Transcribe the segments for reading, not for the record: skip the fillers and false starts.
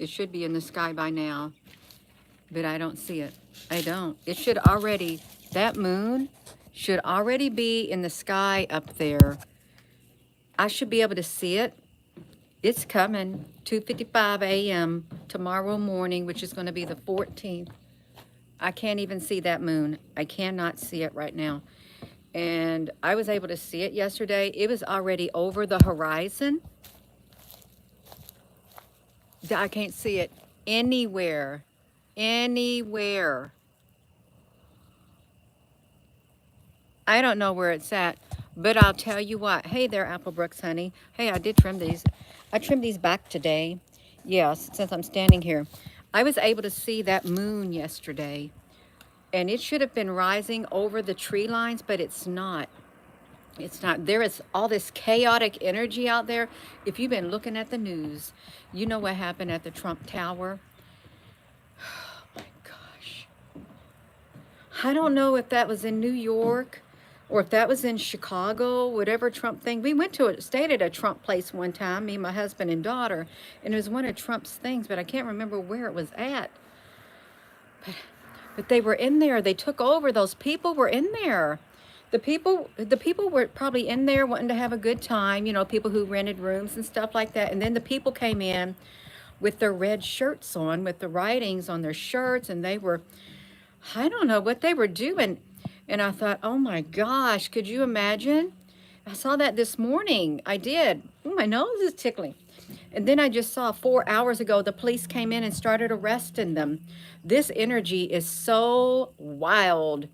It should be in the sky by now, but I don't see it. I don't. It should already, that moon should already be in the sky up there. I should be able to see it. It's coming, 2:55 a.m. tomorrow morning, which is going to be the 14th. I can't even see that moon. I cannot see it right now. And I was able to see it yesterday. It was already over the horizon. I can't see it anywhere. Anywhere. I don't know where it's at, but I'll tell you what. Hey there, Applebrooks, honey. Hey, I did trim these. I trimmed these back today. Yes, since I'm standing here. I was able to see that moon yesterday, and it should have been rising over the tree lines, but it's not. It's not. There is all this chaotic energy out there. If you've been looking at the news, you know what happened at the Trump Tower. Oh my gosh. I don't know if that was in New York or if that was in Chicago, whatever Trump thing. We stayed at a Trump place one time, me, my husband, and daughter, and it was one of Trump's things, but I can't remember where it was at. But they were in there. They took over. Those people were in there. The people were probably in there wanting to have a good time, you know, people who rented rooms and stuff like that. And then the people came in with their red shirts on, with the writings on their shirts, and they were, I don't know what they were doing. And I thought, oh my gosh, could you imagine? I saw that this morning. I did. Oh, my nose is tickling. And then I just saw 4 hours ago, the police came in and started arresting them. This energy is so wild.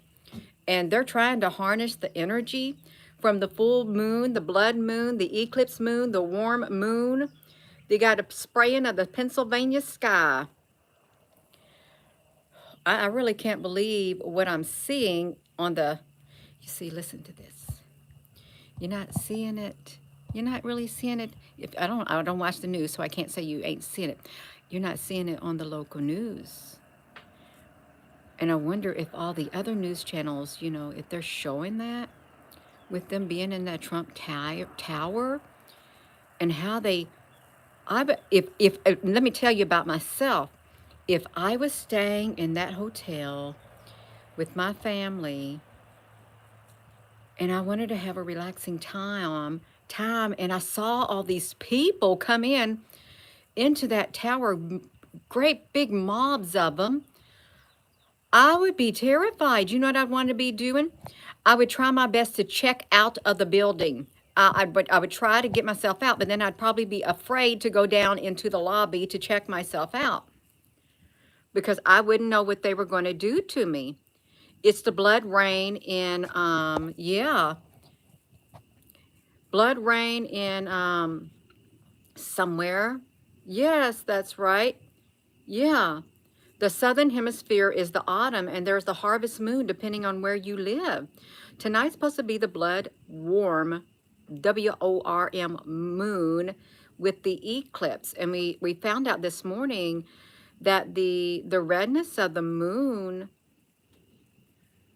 And they're trying to harness the energy from the full moon, the blood moon, the eclipse moon, the warm moon. They got a spraying of the Pennsylvania sky. I really can't believe what I'm seeing on the, you see, listen to this. You're not seeing it. You're not really seeing it. If I don't watch the news, so I can't say you ain't seeing it. You're not seeing it on the local news. And I wonder if all the other news channels, you know, if they're showing that with them being in that Trump tower and how they, let me tell you about myself. If I was staying in that hotel with my family and I wanted to have a relaxing time, and I saw all these people come into that tower, great big mobs of them, I would be terrified. You know what I'd want to be doing? I would try my best to check out of the building. I would try to get myself out, but then I'd probably be afraid to go down into the lobby to check myself out because I wouldn't know what they were going to do to me. It's the blood rain in, yeah, blood rain in somewhere. Yes, that's right. Yeah. The southern hemisphere is the autumn, and there's the harvest moon, depending on where you live. Tonight's supposed to be the blood warm, W-O-R-M, moon with the eclipse. And we found out this morning that the redness of the moon,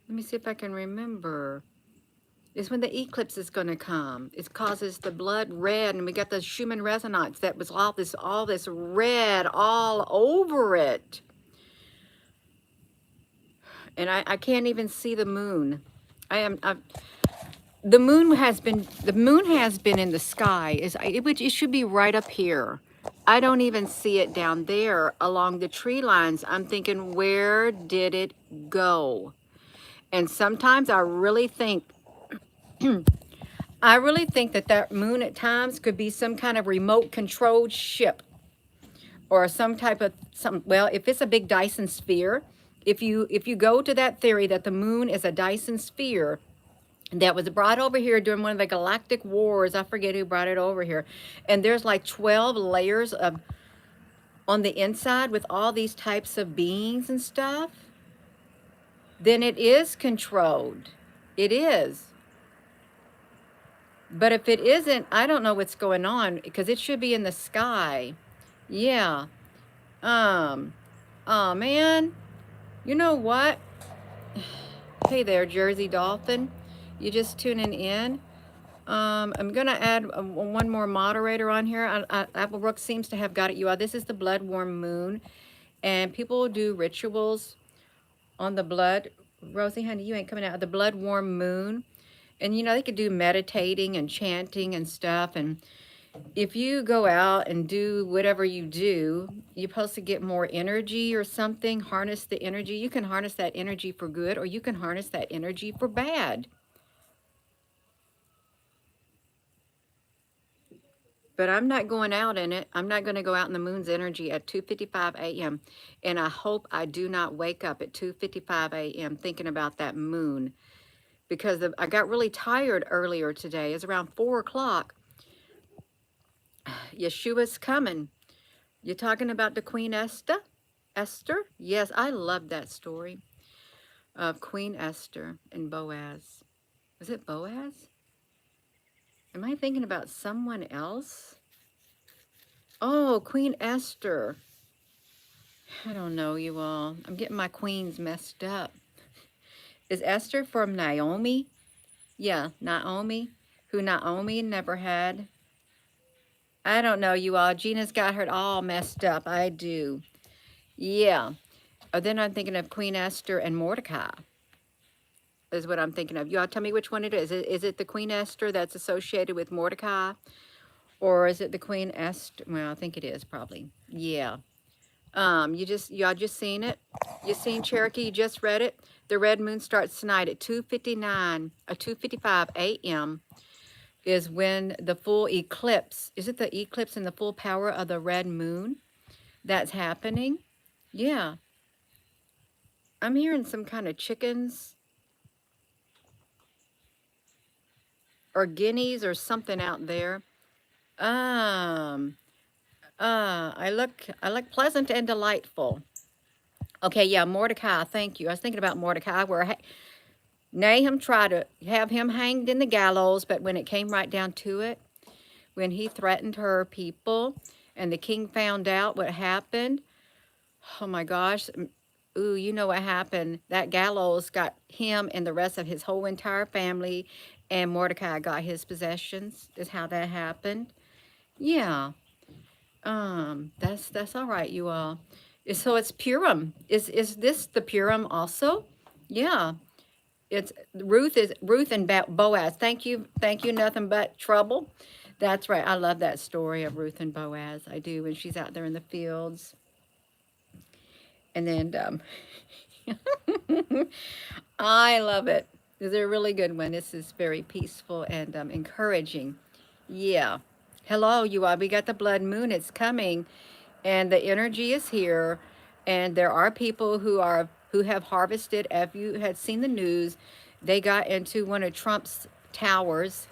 let me see if I can remember, is when the eclipse is going to come. It causes the blood red, and we got the Schumann resonance that was all this red all over it. And I can't even see the moon. The moon has been in the sky. It should be right up here. I don't even see it down there along the tree lines. I'm thinking, where did it go? And sometimes I really think that moon at times could be some kind of remote controlled ship or some type of well, if it's a big Dyson sphere, if you go to that theory that the moon is a Dyson sphere that was brought over here during one of the galactic wars, I forget who brought it over here, and there's like 12 layers of on the inside with all these types of beings and stuff, then it is controlled. It is. But if it isn't, I don't know what's going on because it should be in the sky. Yeah. Oh man. You know what? Hey there, Jersey Dolphin. You just tuning in? I'm going to add one more moderator on here. Applebrook seems to have got it. You all, this is the blood warm moon. And people do rituals on the blood. Rosie, honey, you ain't coming out. The blood warm moon. And, you know, they could do meditating and chanting and stuff. And if you go out and do whatever you do, you're supposed to get more energy or something. Harness the energy. You can harness that energy for good, or you can harness that energy for bad. But I'm not going out in it. I'm not going to go out in the moon's energy at 2:55 a.m. And I hope I do not wake up at 2:55 a.m. thinking about that moon, because I got really tired earlier today. It's around 4 o'clock. Yeshua's coming. You're talking about the Queen Esther? Esther? Yes, I love that story of Queen Esther and Boaz. Was it Boaz? Am I thinking about someone else? Oh, Queen Esther. I don't know, you all. I'm getting my queens messed up. Is Esther from Naomi? Yeah, Naomi. Who Naomi never had. I don't know, you all. Gina's got her all messed up. I do. Yeah. Oh, then I'm thinking of Queen Esther and Mordecai is what I'm thinking of. You all tell me which one it is. Is it the Queen Esther that's associated with Mordecai? Or is it the Queen Esther? Well, I think it is probably. Yeah. Y'all just seen it. You seen Cherokee, you just read it. The red moon starts tonight at 2:55 a.m. is when the full eclipse, is it the eclipse and the full power of the red moon that's happening? Yeah. I'm hearing some kind of chickens or guineas or something out there. I look pleasant and delightful. Okay, yeah, Mordecai, thank you. I was thinking about Mordecai, where Nahum tried to have him hanged in the gallows, but when it came right down to it, when he threatened her people and the king found out what happened, oh my gosh, ooh, you know what happened. That gallows got him and the rest of his whole entire family, and Mordecai got his possessions, is how that happened. Yeah. That's all right, you all. So it's Purim. Is this the Purim also? Yeah. It's Ruth and Boaz. Thank you, nothing but trouble. That's right. I love that story of Ruth and Boaz. I do, when she's out there in the fields. And then I love it. It's a really good one. This is very peaceful and encouraging. Yeah. Hello, you all. We got the blood moon. It's coming, and the energy is here. And there are people who have harvested. If you had seen the news, they got into one of Trump's towers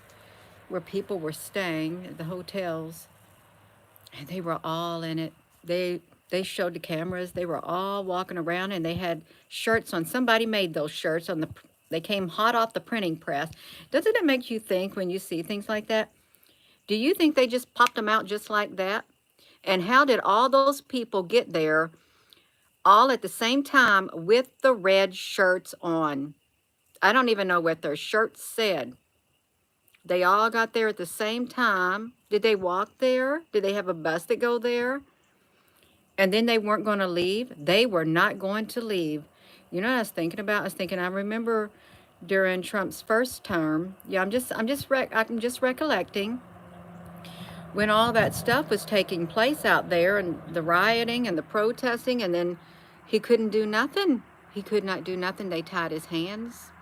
where people were staying at the hotels, and they were all in it. They showed the cameras. They were all walking around, and they had shirts on. Somebody made those shirts on they came hot off the printing press. Doesn't it make you think when you see things like that? Do you think they just popped them out just like that? And how did all those people get there all at the same time with the red shirts on? I don't even know what their shirts said. They all got there at the same time. Did they walk there? Did they have a bus that go there? And then they weren't going to leave. They were not going to leave. You know what I was thinking about? I remember during Trump's first term. Yeah, I'm just recollecting when all that stuff was taking place out there, and the rioting and the protesting, and then he couldn't do nothing. He could not do nothing. They tied his hands.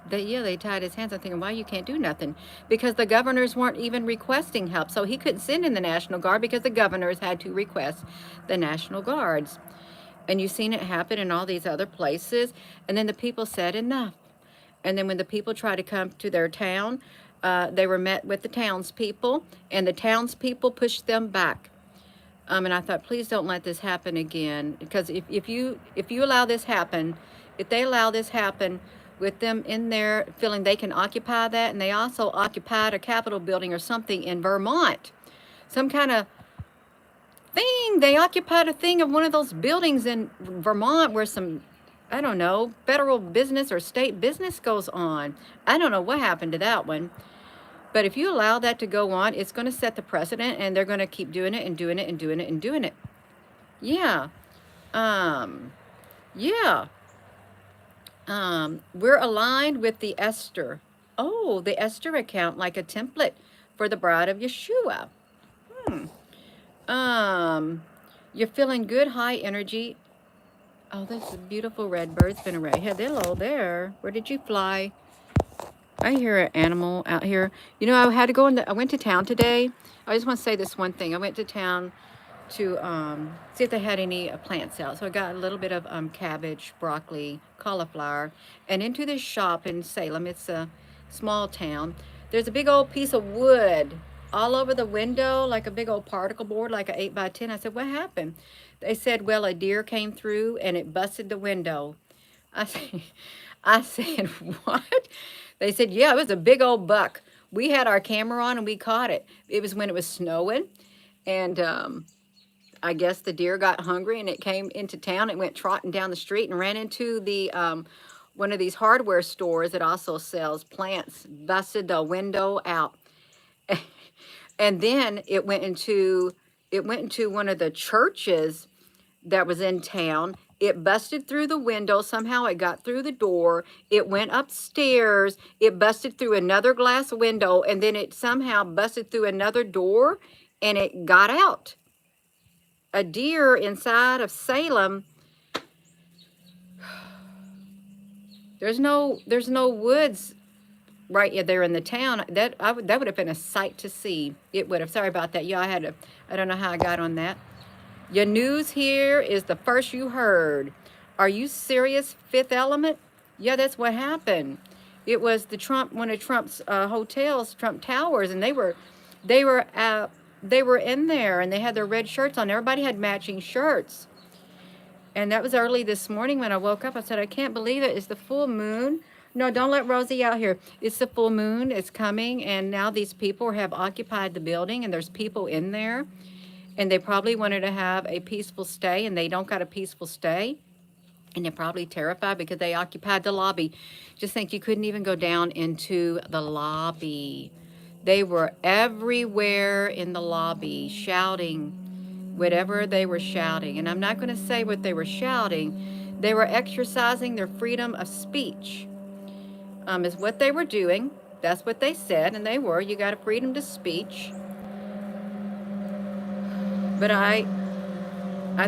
They tied his hands. I'm thinking, why you can't do nothing? Because the governors weren't even requesting help. So he couldn't send in the National Guard because the governors had to request the National Guards. And you've seen it happen in all these other places. And then the people said enough. And then when the people tried to come to their town, they were met with the townspeople, and the townspeople pushed them back. And I thought, please don't let this happen again. Because if you allow this happen, if they allow this happen with them in there feeling they can occupy that, and they also occupied a Capitol building or something in Vermont, some kind of thing. They occupied a thing of one of those buildings in Vermont where some, I don't know, federal business or state business goes on. I don't know what happened to that one. But if you allow that to go on, it's going to set the precedent, and they're going to keep doing it and doing it and doing it and doing it. Yeah. Um, yeah. We're aligned with the Esther. Oh, the Esther account, like a template for the bride of Yeshua. Hmm. Um, you're feeling good, high energy. Oh, that's a beautiful red bird's been around. Yeah, hello there. Where did you fly? I hear an animal out here. You know, I had to go in I went to town today. I just want to say this one thing. I went to town to see if they had any plants out. So I got a little bit of cabbage, broccoli, cauliflower, and into this shop in Salem. It's a small town. There's a big old piece of wood all over the window, like a big old particle board, like a 8 by 10. I said, what happened? They said, well, a deer came through and it busted the window. I said, I said, what? They said, yeah, it was a big old buck. We had our camera on and we caught it. It was when it was snowing, and I guess the deer got hungry and it came into town. It went trotting down the street and ran into the one of these hardware stores that also sells plants. Busted the window out, and then it went into one of the churches that was in town. It busted through the window. Somehow it got through the door. It went upstairs. It busted through another glass window, and then it somehow busted through another door, and it got out. A deer inside of Salem. There's no woods right there in the town. That would have been a sight to see. It would have. Sorry about that. Yeah, I don't know how I got on that. Your news here is the first you heard. Are you serious, Fifth Element? Yeah, that's what happened. It was one of Trump's hotels, Trump Towers, and they were they were in there, and they had their red shirts on. Everybody had matching shirts. And that was early this morning when I woke up. I said, I can't believe it. It's the full moon. No, don't let Rosie out here. It's the full moon. It's coming. And now these people have occupied the building, and there's people in there. And they probably wanted to have a peaceful stay, and they don't got a peaceful stay. And they're probably terrified because they occupied the lobby. Just think, you couldn't even go down into the lobby. They were everywhere in the lobby shouting whatever they were shouting. And I'm not going to say what they were shouting. They were exercising their freedom of speech, is what they were doing. That's what they said, and they were. You got a freedom to speech. But I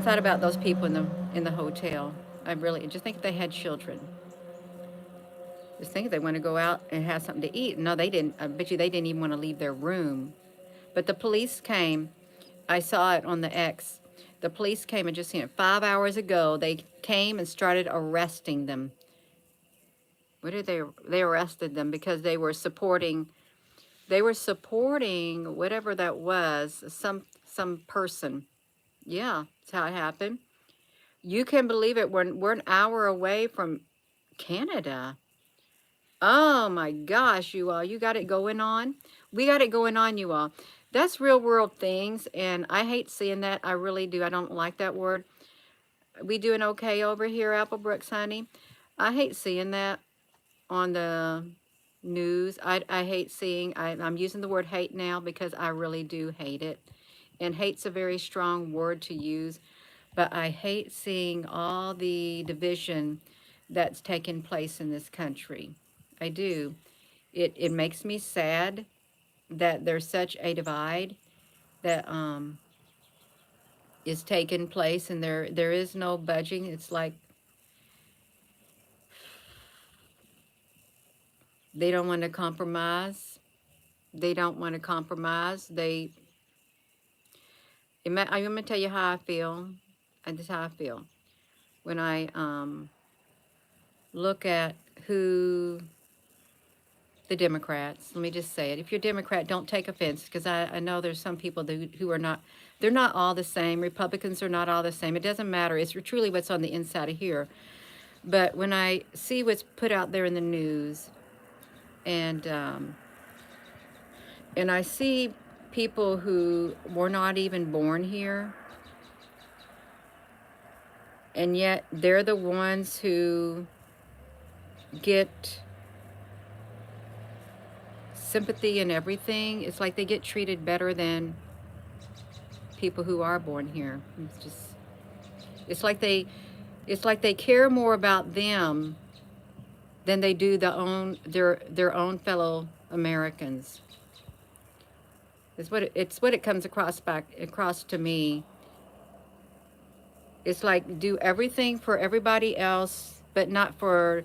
thought about those people in the hotel. I really just think if they had children. Just think if they want to go out and have something to eat. No, they didn't. I bet you they didn't even want to leave their room. But the police came. I saw it on the X. The police came and just seen it 5 hours ago. They came and started arresting them. What did they arrested them because they were supporting whatever that was, some person. Yeah, that's how it happened. You can believe it. We're an hour away from Canada. Oh my gosh, you all. You got it going on. We got it going on, you all. That's real world things, and I hate seeing that. I really do. I don't like that word. We doing okay over here, Applebrooks, honey? I hate seeing that on the news. I hate seeing, I'm using the word hate now because I really do hate it. And hate's a very strong word to use, but I hate seeing all the division that's taken place in this country. I do. It makes me sad that there's such a divide that is taking place, and there is no budging. It's like they don't want to compromise. They don't want to compromise. I'm going to tell you how I feel. And this is how I feel. When I look at who the Democrats, let me just say it. If you're a Democrat, don't take offense, because I know there's some people who are not, they're not all the same. Republicans are not all the same. It doesn't matter. It's truly what's on the inside of here. But when I see what's put out there in the news, and I see people who were not even born here, and yet they're the ones who get sympathy and everything. It's like they get treated better than people who are born here. It's just, it's like they, it's like they care more about them than they do their own fellow Americans. It's what it comes across to me. It's like do everything for everybody else, but not for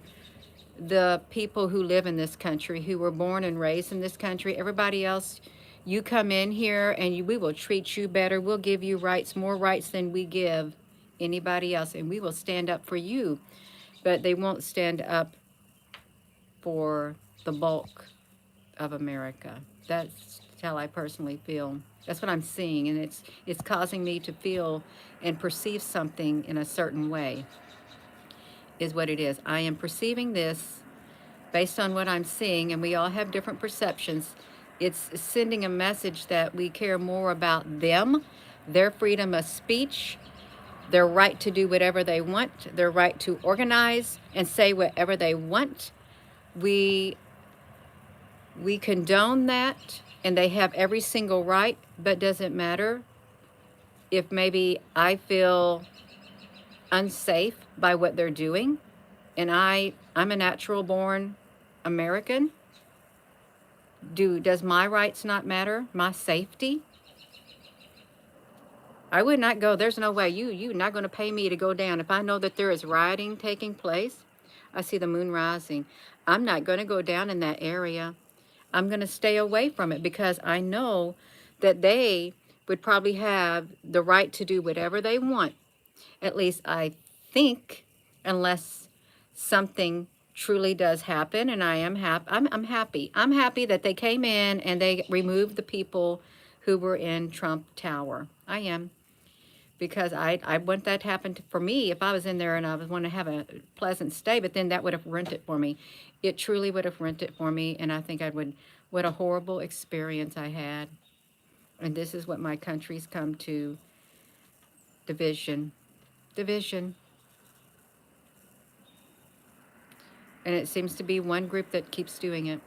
the people who live in this country, who were born and raised in this country. Everybody else, you come in here and we will treat you better. We'll give you rights, more rights than we give anybody else, and we will stand up for you. But they won't stand up for the bulk of America. That's how I personally feel. That's what I'm seeing, and it's causing me to feel and perceive something in a certain way, is what it is. I am perceiving this based on what I'm seeing, and we all have different perceptions. It's sending a message that we care more about them, their freedom of speech, their right to do whatever they want, their right to organize and say whatever they want. We condone that, and they have every single right, but doesn't matter if maybe I feel unsafe by what they're doing, and I'm a natural born American. Does my rights not matter? My safety? I would not go. There's no way. You're not going to pay me to go down. If I know that there is rioting taking place, I see the moon rising, I'm not going to go down in that area. I'm going to stay away from it because I know that they would probably have the right to do whatever they want. At least I think, unless something truly does happen, and I am happy. I'm happy. I'm happy that they came in and they removed the people who were in Trump Tower. I am. Because I want that to happen for me if I was in there and I was want to have a pleasant stay, but then that would have ruined it for me. It truly would have ruined it for me, and I think I would, what a horrible experience I had. And this is what my country's come to. Division. Division. And it seems to be one group that keeps doing it.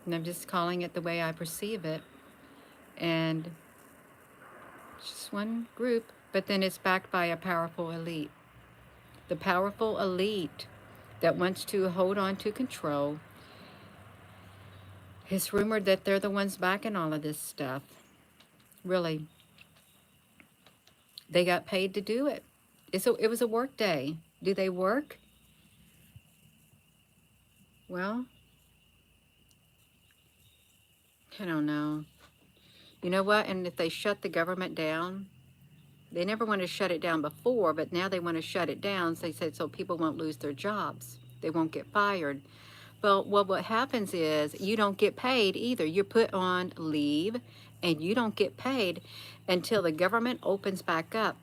And I'm just calling it the way I perceive it. And it's just one group. But then it's backed by a powerful elite. The powerful elite that wants to hold on to control. It's rumored that they're the ones backing all of this stuff. Really. They got paid to do it. It was a work day. Do they work? Well, I don't know. You know what? And if they shut the government down, they never wanted to shut it down before, but now they want to shut it down. So they said so people won't lose their jobs. They won't get fired. Well, what happens is you don't get paid either. You're put on leave, and you don't get paid until the government opens back up.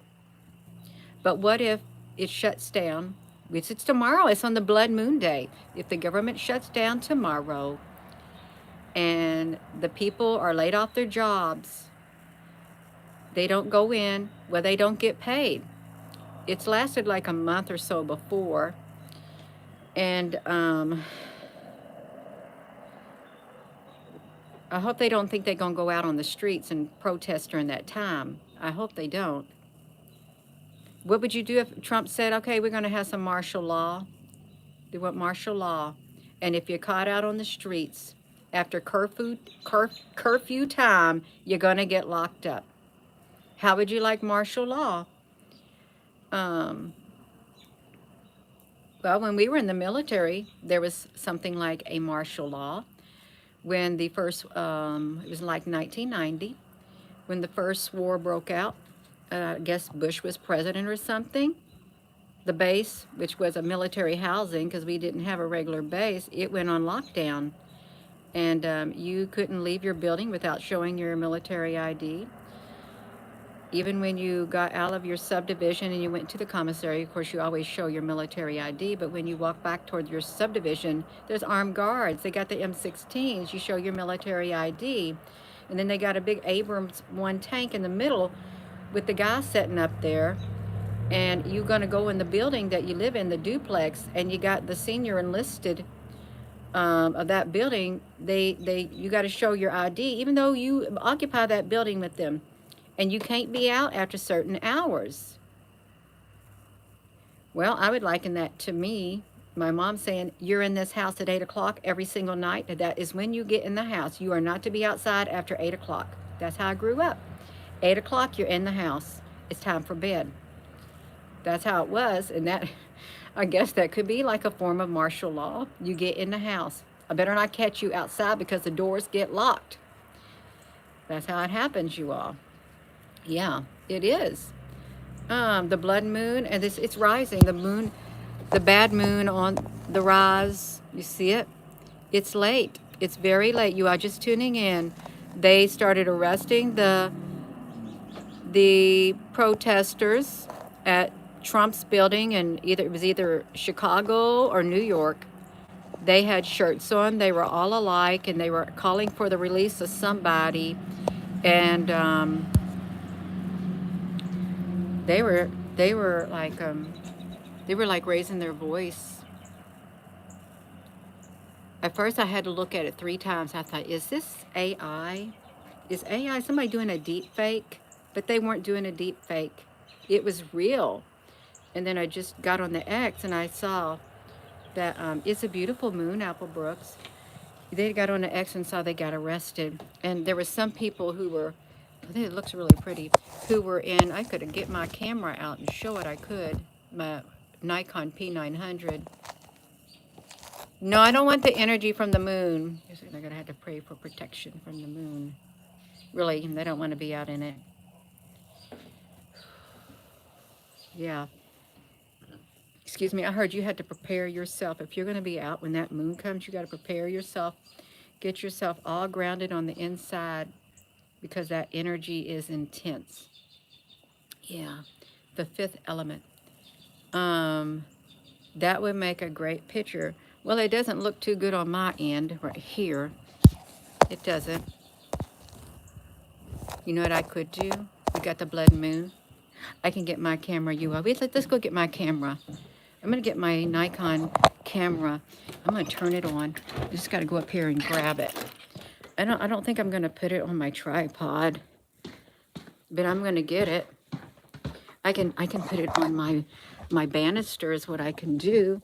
But what if it shuts down? Which it's tomorrow. It's on the blood moon day. If the government shuts down tomorrow and the people are laid off their jobs, they don't go in, well, they don't get paid. It's lasted like a month or so before. And I hope they don't think they're going to go out on the streets and protest during that time. I hope they don't. What would you do if Trump said, okay, we're going to have some martial law? They want martial law. And if you're caught out on the streets after curfew time, you're going to get locked up. How would you like martial law? Well, when we were in the military, there was something like a martial law. When the first, it was like 1990, when the first war broke out. I guess Bush was president or something. The base, which was a military housing, because we didn't have a regular base, it went on lockdown. And you couldn't leave your building without showing your military ID. Even when you got out of your subdivision and you went to the commissary, of course, you always show your military ID, but when you walk back toward your subdivision, there's armed guards. They got the M16s. You show your military ID. And then they got a big Abrams 1 tank in the middle with the guy sitting up there. And you're going to go in the building that you live in, the duplex, and you got the senior enlisted of that building, you got to show your ID, even though you occupy that building with them, and you can't be out after certain hours. Well, I would liken that to me. My mom saying, you're in this house at 8 o'clock every single night. That is when you get in the house. You are not to be outside after 8 o'clock. That's how I grew up. 8 o'clock, you're in the house. It's time for bed. That's how it was. And that, I guess that could be like a form of martial law. You get in the house. I better not catch you outside because the doors get locked. That's how it happens, you all. Yeah, it is. The blood moon, and it's rising. The moon, the bad moon on the rise. You see it? It's late. It's very late. You are just tuning in. They started arresting the protesters at Trump's building, and it was either Chicago or New York. They had shirts on. They were all alike, and they were calling for the release of somebody. And they were like raising their voice. At first, I had to look at it 3 times. I thought, is this AI? Is AI somebody doing a deep fake? But they weren't doing a deep fake. It was real. And then I just got on the X and I saw that it's a beautiful moon, Apple Brooks. They got on the X and saw they got arrested. And there were some people who were, I think it looks really pretty, who were in, I could get my camera out and show it, I could, my Nikon P900. No, I don't want the energy from the moon. They're going to have to pray for protection from the moon. Really, they don't want to be out in it. Yeah. Excuse me, I heard you had to prepare yourself. If you're going to be out when that moon comes, you got to prepare yourself. Get yourself all grounded on the inside because that energy is intense. Yeah. The 5th element. That would make a great picture. Well, it doesn't look too good on my end right here. It doesn't. You know what I could do? We got the blood moon. I can get my camera. Let's go get my camera. I'm going to get my Nikon camera. I'm going to turn it on. I just got to go up here and grab it. I don't think I'm going to put it on my tripod, but I'm going to get it. I can put it on my banister is what I can do.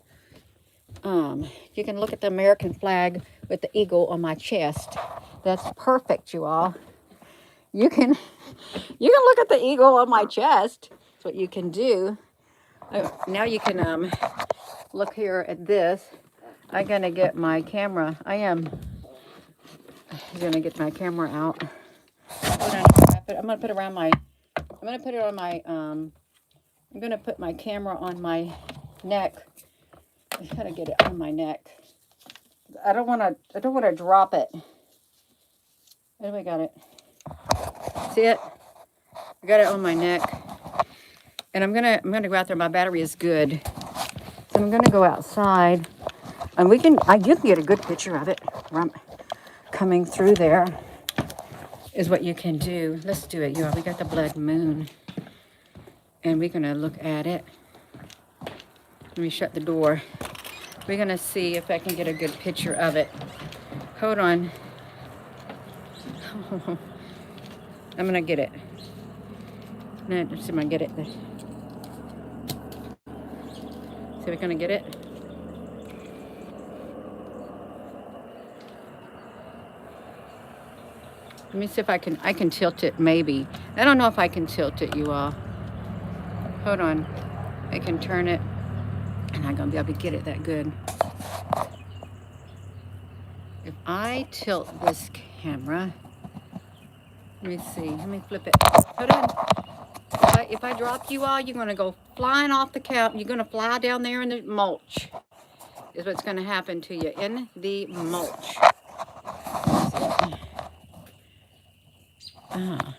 You can look at the American flag with the eagle on my chest. That's perfect, you all. You can look at the eagle on my chest. That's what you can do. Now you can look here at this. I'm gonna get my camera. I'm gonna get my camera out. I'm gonna put it around my. I'm gonna put it on my. I'm gonna put my camera on my neck. I gotta get it on my neck. I don't wanna drop it. Oh, I got it. See it? I got it on my neck. And I'm gonna go out there. My battery is good. So I'm gonna go outside. And you can get a good picture of it. Coming through there is what you can do. Let's do it, y'all. We got the blood moon. And we're gonna look at it. Let me shut the door. We're gonna see if I can get a good picture of it. Hold on. I'm gonna get it. Let's see if I can get it. See if we're gonna get it. Let me see if I can tilt it, maybe. I don't know if I can tilt it, you all. Hold on. I can turn it. I'm not gonna be able to get it that good. If I tilt this camera, let me see. Let me flip it. Hold on. If I drop you all, you're gonna go flying off the couch. You're gonna fly down there in the mulch. Is what's gonna happen to you in the mulch. Ah.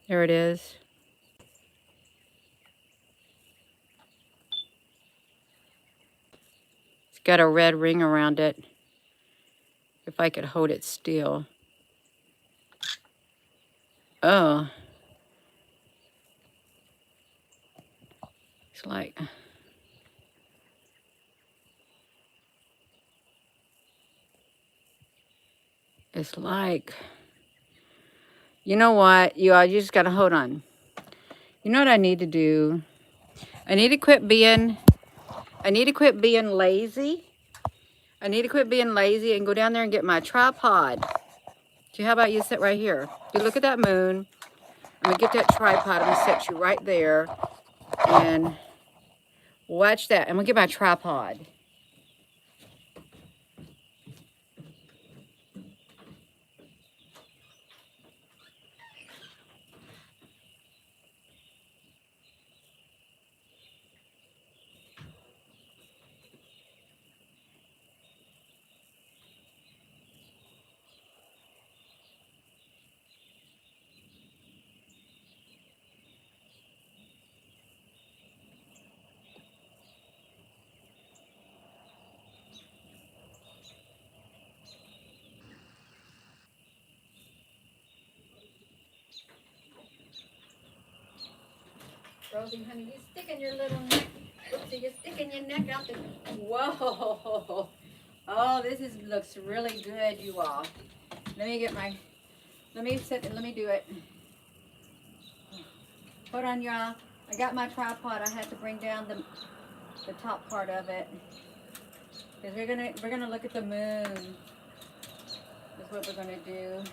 There it is. It's got a red ring around it. If I could hold it still. Oh. It's like, It's like, you know what? You just got to hold on. You know what I need to do? I need to quit being lazy. I need to quit being lazy and go down there and get my tripod. So how about you sit right here? You look at that moon. I'm going to get that tripod. I'm going to set you right there. And watch that. I'm going to get my tripod. Rosie, honey, you sticking your little neck. Oopsie, you're sticking your neck out the... Whoa. Oh, looks really good, you all. Let me sit and let me do it. Hold on, y'all. I got my tripod. I had to bring down the top part of it. Because we're gonna look at the moon. That's what we're gonna do.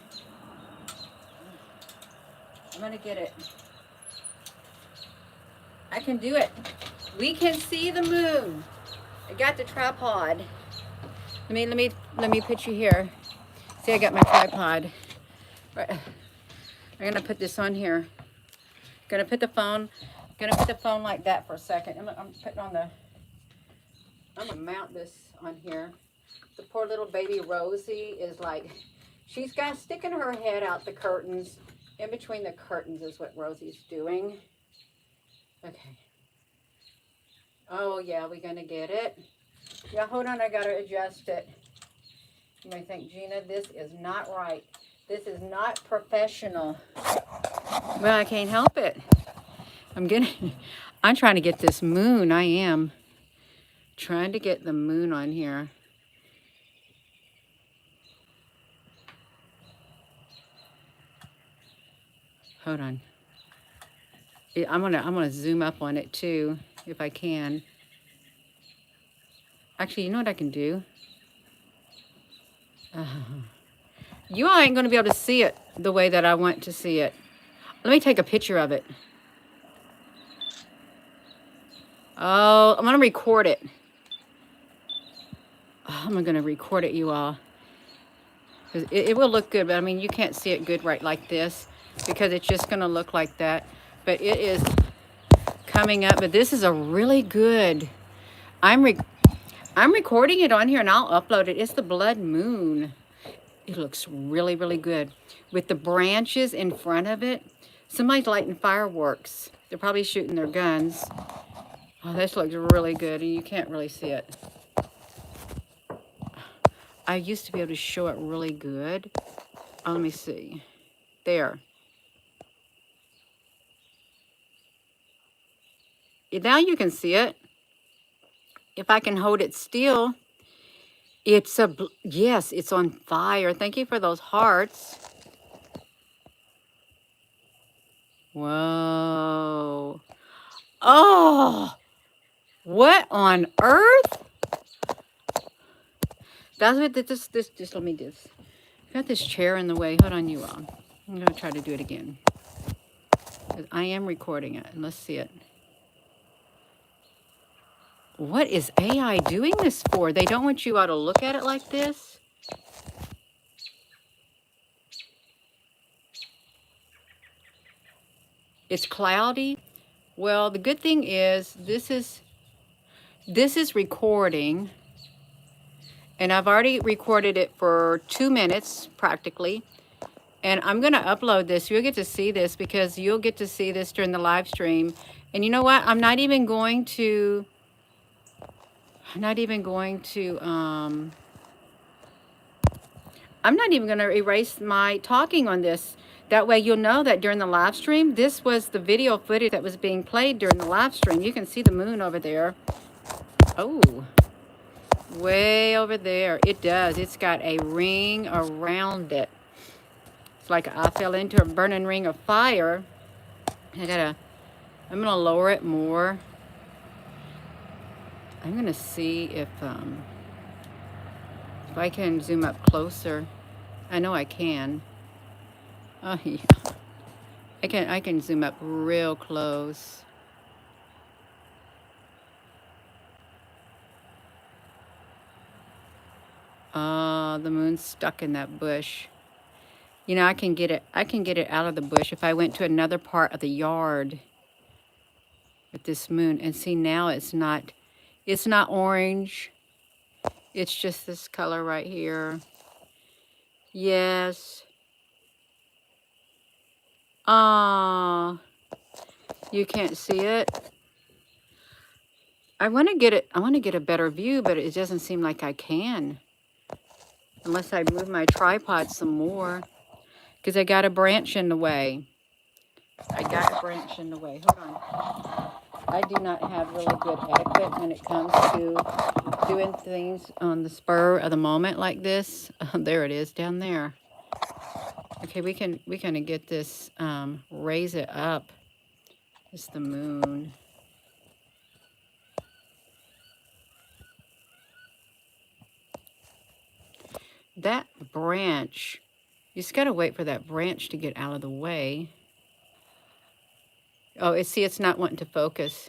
I'm gonna get it. I can do it. We can see the moon. I got the tripod. Let me put you here. See, I got my tripod. Right. I'm gonna put this on here. Gonna put the phone like that for a second. I'm gonna mount this on here. The poor little baby Rosie is like, she's got sticking her head out the curtains. In between the curtains is what Rosie's doing. Okay. Oh yeah, we're gonna get it. Yeah, hold on, I gotta adjust it. You may think, Gina, this is not right. This is not professional. Well, I can't help it. I'm trying to get this moon. I am trying to get the moon on here. Hold on. I'm gonna zoom up on it too, if I can. Actually, you know what I can do? You all ain't gonna be able to see it the way that I want to see it. Let me take a picture of it. Oh, I'm gonna record it. Oh, I'm gonna record it, you all. It will look good, but I mean, you can't see it good right like this because it's just gonna look like that. But it is coming up. But this is a really good. I'm recording it on here and I'll upload it. It's the blood moon. It looks really, really good with the branches in front of it. Somebody's lighting fireworks. They're probably shooting their guns. Oh, this looks really good, and you can't really see it. I used to be able to show it really good. Oh, let me see. There. Now you can see it. If I can hold it still, yes, it's on fire. Thank you for those hearts. Whoa. Oh, what on earth? That's what just let me do this. Got this chair in the way. Hold on, you all. I'm going to try to do it again. I am recording it, and let's see it. What is AI doing this for? They don't want you all to look at it like this? It's cloudy. Well, the good thing is this is recording. And I've already recorded it for 2 minutes, practically. And I'm going to upload this. You'll get to see this because you'll get to see this during the live stream. And you know what? I'm not even going to erase my talking on this. That way you'll know that during the live stream, this was the video footage that was being played during the live stream. You can see the moon over there. Oh, Way over there. It does. It's got a ring around it. It's like I fell into a burning ring of fire. I'm gonna lower it more. I'm gonna see if I can zoom up closer. I know I can. Oh yeah. I can zoom up real close. The moon's stuck in that bush. You know, I can get it out of the bush if I went to another part of the yard with this moon. And see, now it's not orange. It's just this color right here. Yes. Ah, you can't see it. I want to get it. I want to get a better view, but it doesn't seem like I can. Unless I move my tripod some more. Because I got a branch in the way. I got a branch in the way. Hold on. I do not have really good etiquette when it comes to doing things on the spur of the moment like this. There it is down there. Okay, we can get this, raise it up. It's the moon. That branch, you just got to wait for that branch to get out of the way. Oh, see, it's not wanting to focus.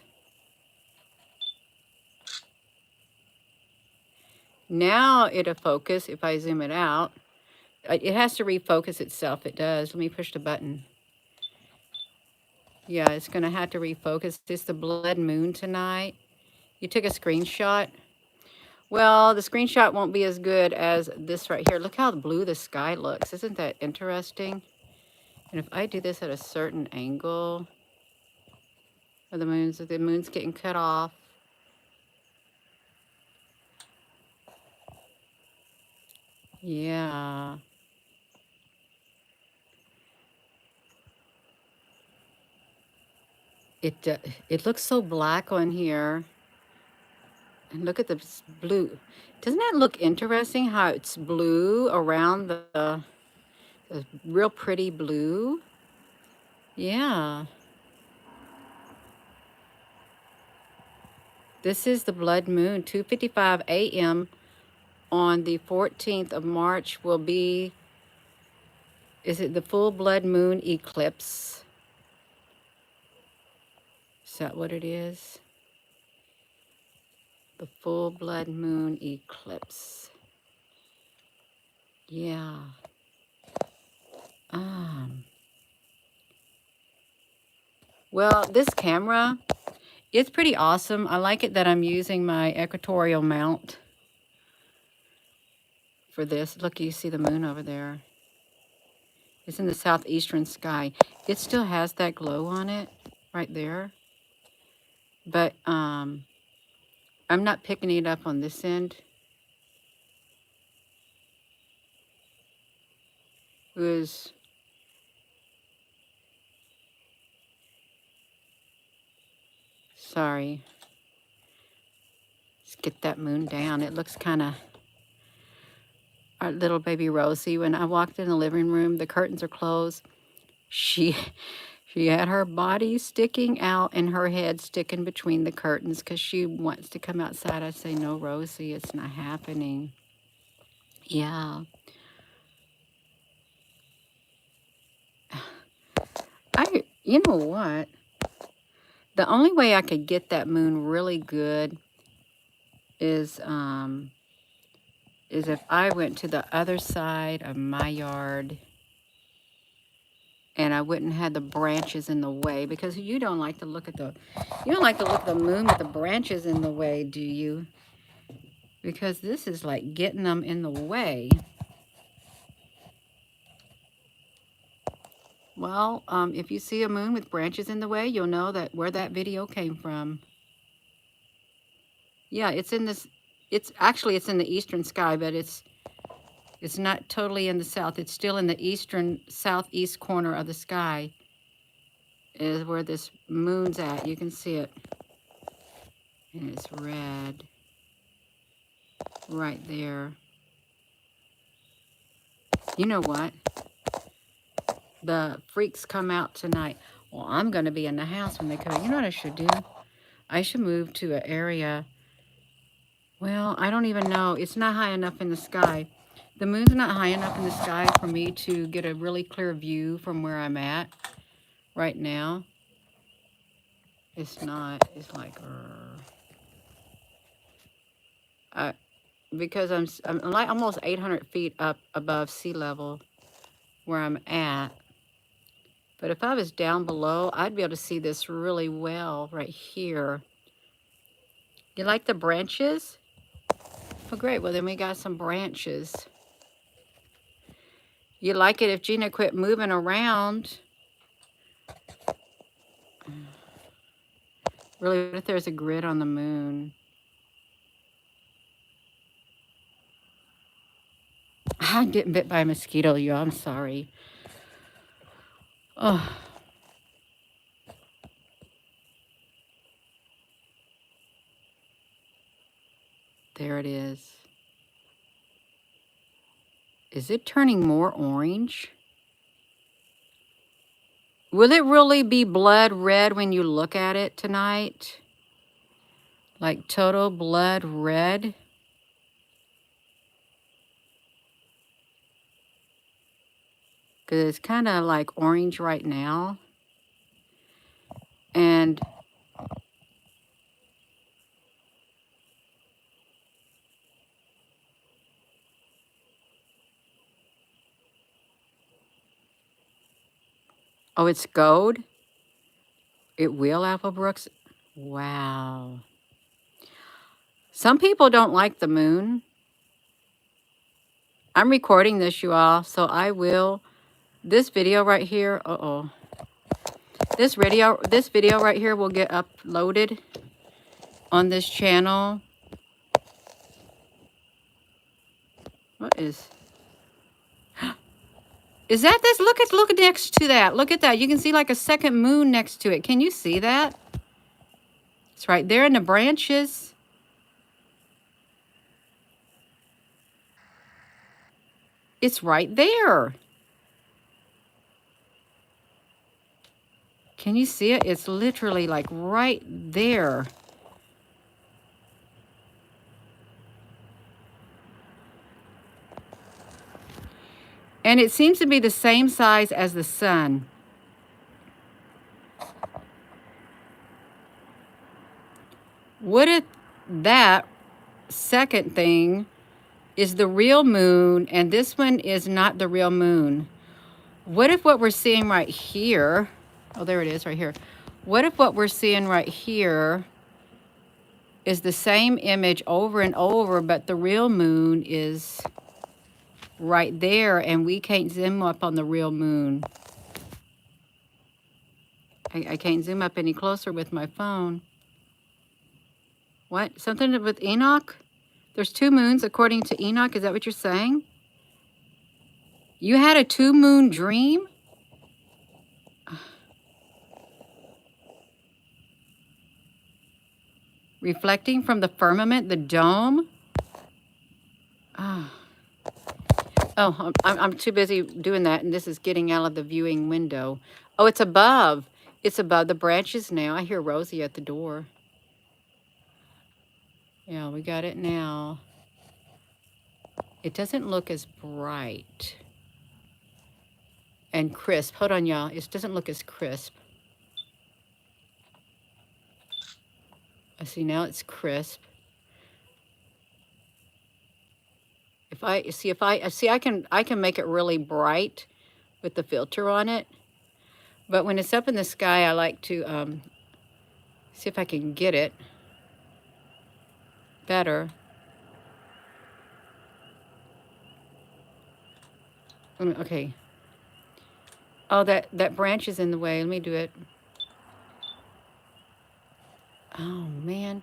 Now it'll focus if I zoom it out. It has to refocus itself. It does. Let me push the button. Yeah, it's going to have to refocus. It's the blood moon tonight. You took a screenshot. Well, the screenshot won't be as good as this right here. Look how blue the sky looks. Isn't that interesting? And if I do this at a certain angle, or the moon's getting cut off. Yeah. It looks so black on here. And look at the blue. Doesn't that look interesting how it's blue around the real pretty blue? Yeah. This is the blood moon. 2:55 a.m. on the 14th of March will be, is it the full blood moon eclipse? Is that what it is? The full blood moon eclipse. Yeah. Well, this camera, it's pretty awesome. I like it that I'm using my equatorial mount for this. Look, you see the moon over there. It's in the southeastern sky. It still has that glow on it right there. But I'm not picking it up on this end. It was, sorry. Let's get that moon down. It looks kind of, our little baby Rosie, when I walked in the living room, the curtains are closed. She had her body sticking out and her head sticking between the curtains because she wants to come outside. I say, no, Rosie, it's not happening. Yeah. You know what? The only way I could get that moon really good is if I went to the other side of my yard and I wouldn't have the branches in the way, because you don't like to look at the moon with the branches in the way, do you? Because this is like getting them in the way. Well, if you see a moon with branches in the way, you'll know that where that video came from. Yeah, it's in this, it's in the eastern sky, but it's not totally in the south. It's still in the eastern southeast corner of the sky is where this moon's at. You can see it. And it's red. right there. You know what? The freaks come out tonight. Well, I'm going to be in the house when they come out. You know what I should do? I should move to an area. Well, I don't even know. It's not high enough in the sky. The moon's not high enough in the sky for me to get a really clear view from where I'm at right now. It's not. It's like, because I'm like almost 800 feet up above sea level where I'm at. But if I was down below, I'd be able to see this really well right here. You like the branches? Oh, great. Well, then we got some branches. You like it if Gina quit moving around. Really, what if there's a grid on the moon? I'm getting bit by a mosquito, y'all. I'm sorry. Oh, there it is. Is it turning more orange? Will it really be blood red when you look at it tonight? Like total blood red? Because it's kind of like orange right now. And oh, it's gold? It will, Applebrooks? Wow. Some people don't like the moon. I'm recording this, you all, so I will. This video right here, This video right here will get uploaded on this channel. What is that this? Look next to that. Look at that. You can see like a second moon next to it. Can you see that? It's right there in the branches. It's right there. Can you see it? It's literally like right there. And it seems to be the same size as the sun. What if that second thing is the real moon and this one is not the real moon? What if what we're seeing right here, oh, there it is right here. What if what we're seeing right here is the same image over and over, but the real moon is right there and we can't zoom up on the real moon? I can't zoom up any closer with my phone. What? Something with Enoch? There's two moons according to Enoch. Is that what you're saying? You had a two-moon dream? Reflecting from the firmament, the dome? Oh, I'm too busy doing that, and this is getting out of the viewing window. Oh, it's above. It's above the branches now. I hear Rosie at the door. Yeah, we got it now. It doesn't look as bright and crisp. Hold on, y'all. It doesn't look as crisp. I see now it's crisp. I can make it really bright with the filter on it. But when it's up in the sky, I like to see if I can get it better. Okay. Oh, that branch is in the way. Let me do it. Oh, man.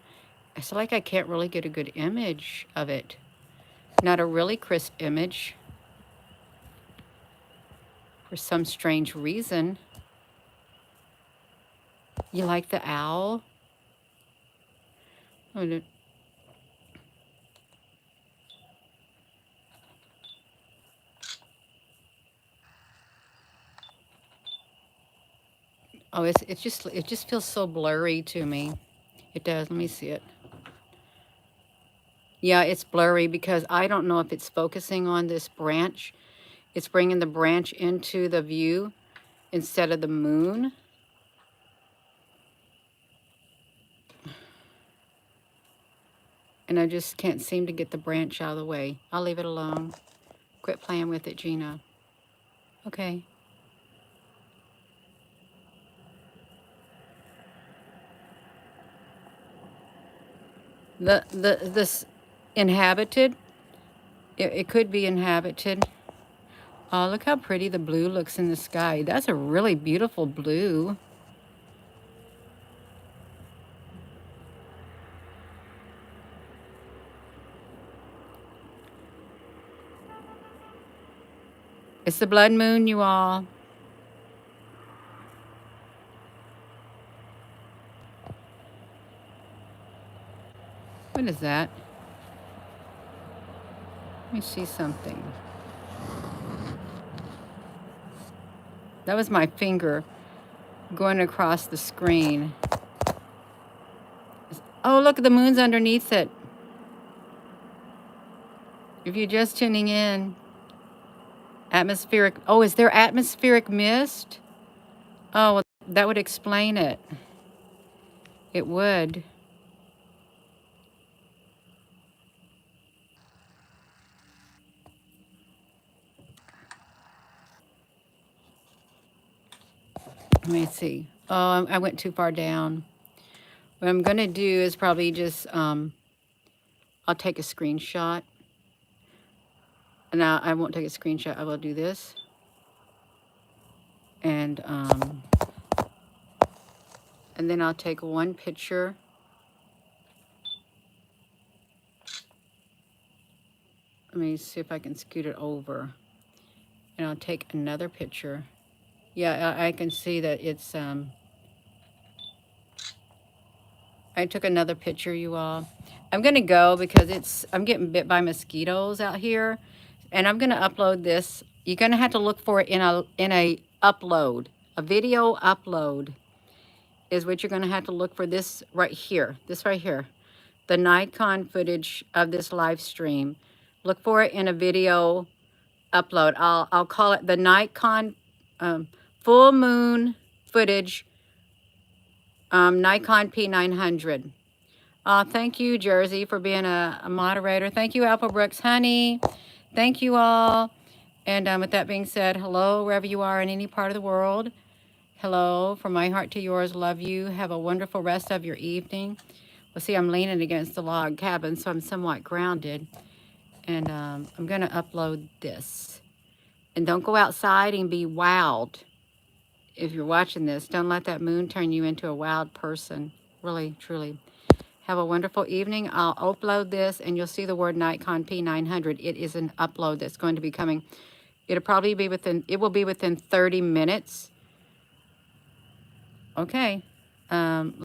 It's like I can't really get a good image of it. Not a really crisp image. For some strange reason. You like the owl? Oh, Oh, it just feels so blurry to me. It does. Let me see it. Yeah, it's blurry because I don't know if it's focusing on this branch. It's bringing the branch into the view instead of the moon. And I just can't seem to get the branch out of the way. I'll leave it alone. Quit playing with it, Gina. Okay. This inhabited, it could be inhabited. Oh, look how pretty the blue looks in the sky. That's a really beautiful blue. It's the blood moon, you all. What is that? Let me see something. That was my finger going across the screen. Oh, look, the moon's underneath it. If you're just tuning in, atmospheric. Oh, is there atmospheric mist? Oh, well, that would explain it. It would. Let me see. Oh, I went too far down. What I'm going to do is probably just, I'll take a screenshot. Now, I won't take a screenshot. I will do this. And then I'll take one picture. Let me see if I can scoot it over. And I'll take another picture. Yeah, I can see that it's, I took another picture, you all. I'm going to go because I'm getting bit by mosquitoes out here. And I'm going to upload this. You're going to have to look for it in a upload. A video upload is what you're going to have to look for. This right here. This right here. The Nikon footage of this live stream. Look for it in a video upload. I'll call it the Nikon full moon footage Nikon P900. Thank you, Jersey, for being a moderator. Thank you, Apple Brooks Honey. Thank you all. And with that being said, hello, wherever you are in any part of the world. Hello, from my heart to yours, love you. Have a wonderful rest of your evening. Well, see, I'm leaning against the log cabin, so I'm somewhat grounded. And I'm going to upload this. And don't go outside and be wowed. If you're watching this, don't let that moon turn you into a wild person. Really, truly. Have a wonderful evening. I'll upload this, and you'll see the word Nikon P900. It is an upload that's going to be coming. It will be within 30 minutes. Okay.